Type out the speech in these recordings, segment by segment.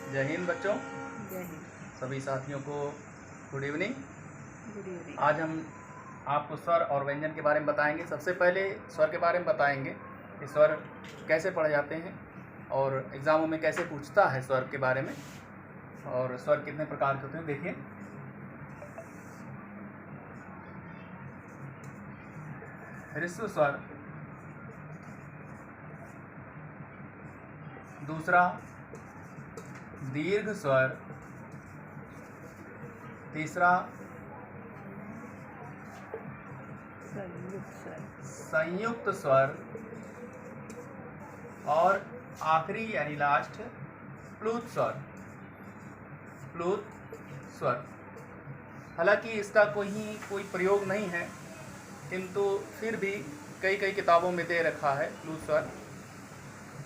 जय हिंद बच्चों, जय हिंद। सभी साथियों को गुड इवनिंग। Good evening. आज हम आपको स्वर और व्यंजन के बारे में बताएंगे। सबसे पहले स्वर के बारे में बताएंगे कि स्वर कैसे पढ़े जाते हैं और एग्ज़ामों में कैसे पूछता है स्वर के बारे में, और स्वर कितने प्रकार के होते हैं। देखिए, ह्रस्व स्वर, दूसरा दीर्घ स्वर, तीसरा संयुक्त स्वर और आखिरी यानी लास्ट प्लूत स्वर। हालांकि इसका कोई प्रयोग नहीं है, किंतु फिर भी कई किताबों में दे रखा है प्लूत स्वर।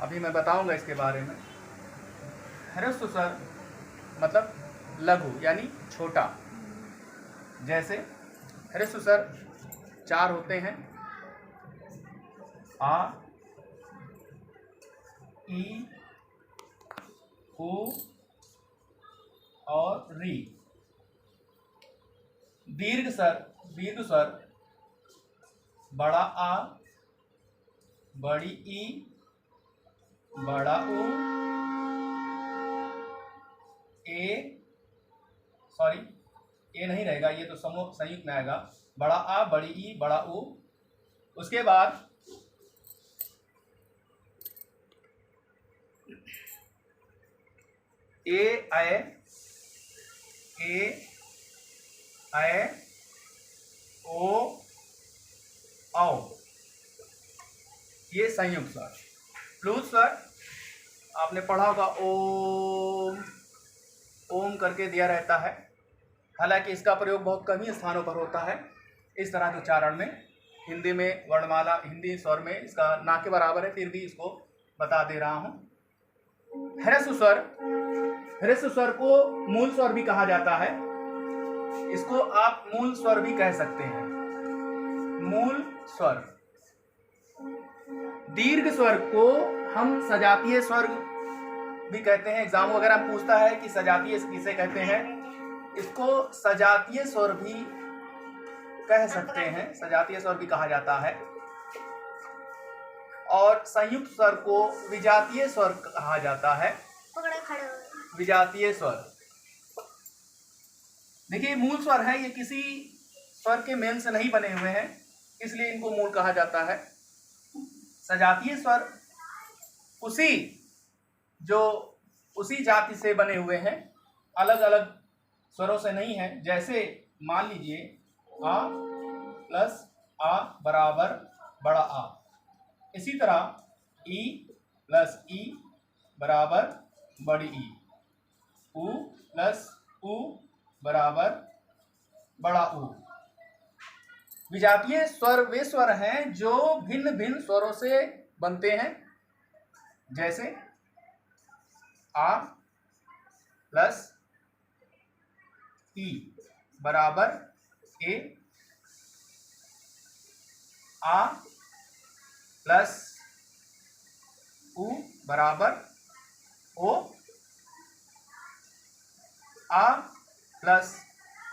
अभी मैं बताऊंगा इसके बारे में। ह्रस्व स्वर मतलब लघु यानी छोटा। जैसे ह्रस्व स्वर 4 होते हैं: आ, ई, उ और री। दीर्घ स्वर बड़ा आ, बड़ी ई, बड़ा उ, ए नहीं रहेगा, ये तो संयुक्त में आएगा। बड़ा आ, बड़ी ई, बड़ा उ। उसके बाद ए ऐ ओ औ, ये संयुक्त स्वर। प्लूत स्वर आपने पढ़ा होगा, ओम करके दिया रहता है। हालांकि इसका प्रयोग बहुत कम ही स्थानों पर होता है इस तरह के उच्चारण में। हिंदी में वर्णमाला, हिंदी स्वर में इसका ना के बराबर है, फिर भी इसको बता दे रहा हूँ। ह्रस्व स्वर को मूल स्वर भी कहा जाता है। इसको आप मूल स्वर भी कह सकते हैं, मूल स्वर। दीर्घ स्वर को हम सजातीय स्वर भी कहते हैं। एग्जाम वगैरह में पूछता है कि सजातीय किसे कहते हैं। इसको सजातीय स्वर भी कह सकते हैं, सजातीय स्वर भी कहा जाता है। और संयुक्त स्वर को विजातीय स्वर कहा जाता है। विजातीय स्वर, देखिए मूल स्वर है, ये किसी स्वर के मेल से नहीं बने हुए हैं, इसलिए इनको मूल कहा जाता है। सजातीय स्वर उसी जाति से बने हुए हैं, अलग अलग स्वरों से नहीं है। जैसे मान लीजिए आ प्लस आ बराबर बड़ा आ, इसी तरह ई प्लस ई बराबर बड़ी ई, उ प्लस उ बराबर बड़ा उ। विजातीय स्वर वे स्वर हैं जो भिन्न भिन्न स्वरों से बनते हैं। जैसे आ प्लस ई बराबर ए, आ प्लस उ बराबर ओ, आ प्लस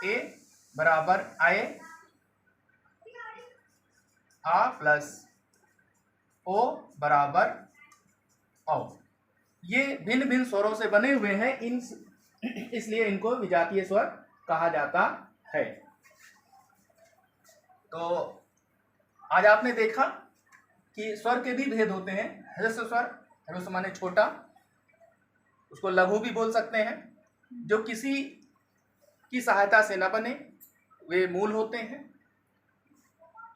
ए बराबर आए, आ प्लस ओ बराबर औ। ये भिन्न भिन्न स्वरों से बने हुए हैं, इसलिए इनको विजातीय स्वर कहा जाता है। तो आज आपने देखा कि स्वर के भी भेद होते हैं। ह्रस्व स्वर, ह्रस्व माने छोटा, उसको लघु भी बोल सकते हैं। जो किसी की सहायता से न बने वे मूल होते हैं।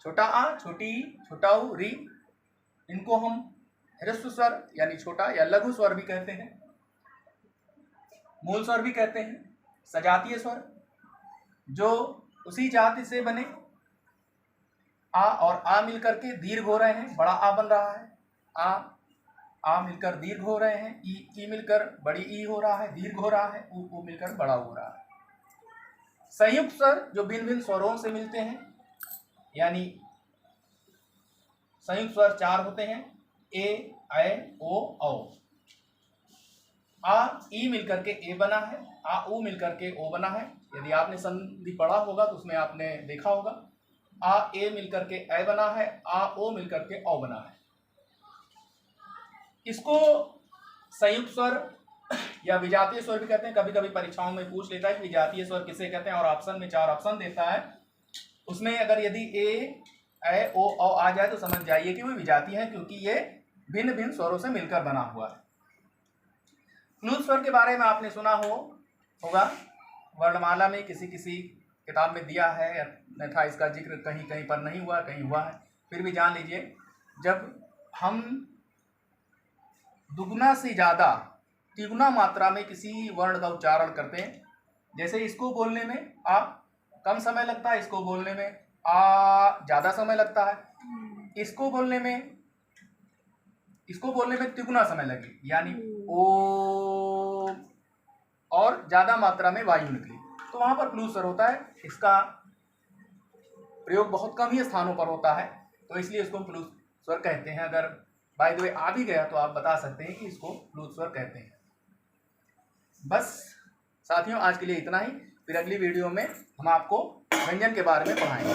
छोटा आ, छोटी ई, छोटा उ, री, इनको हम ह्रस्व स्वर यानी छोटा या लघु स्वर भी कहते हैं, मूल स्वर भी कहते हैं। सजातीय स्वर जो उसी जाति से बने, आ और आ मिलकर के दीर्घ हो रहे हैं, बड़ा आ बन रहा है। आ मिलकर दीर्घ हो रहे हैं, ई मिलकर बड़ी ई हो रहा है, दीर्घ हो रहा है, उ मिलकर बड़ा हो रहा है। संयुक्त स्वर जो भिन्न भिन्न स्वरों से मिलते हैं, यानी संयुक्त स्वर 4 होते हैं: ए ऐ ओ औ। आ ई मिलकर के ए बना है, आ ऊ मिलकर के ओ बना है। यदि आपने संधि पढ़ा होगा तो उसमें आपने देखा होगा आ ए मिलकर के ए बना है, आ ओ मिलकर के औ बना है। इसको संयुक्त स्वर या विजातीय स्वर भी कहते हैं। कभी कभी परीक्षाओं में पूछ लेता है कि विजातीय स्वर किसे कहते हैं, और ऑप्शन में 4 ऑप्शन देता है। उसमें अगर यदि ए ओ औ आ जाए तो समझ जाइए कि वो विजातीय है, क्योंकि ये भिन्न भिन्न स्वरों से मिलकर बना हुआ है। क्लूज स्वर के बारे में आपने सुना होगा, वर्णमाला में किसी किसी किताब में दिया है, अन्यथा इसका जिक्र कहीं कहीं पर नहीं हुआ, कहीं हुआ है। फिर भी जान लीजिए, जब हम दुगुना से ज़्यादा तिगुना मात्रा में किसी वर्ण का उच्चारण करते हैं, जैसे इसको बोलने में आ कम समय लगता है, इसको बोलने में आ ज़्यादा समय लगता है, इसको बोलने में तिगुना समय लगे, यानी ओ और ज़्यादा मात्रा में वायु निकली, तो वहाँ पर क्लूज स्वर होता है। इसका प्रयोग बहुत कम ही स्थानों पर होता है, तो इसलिए इसको क्लूज स्वर कहते हैं। अगर बाय द वे आ भी गया तो आप बता सकते हैं कि इसको क्लूज स्वर कहते हैं। बस साथियों, आज के लिए इतना ही। फिर अगली वीडियो में हम आपको व्यंजन के बारे में पढ़ाएंगे।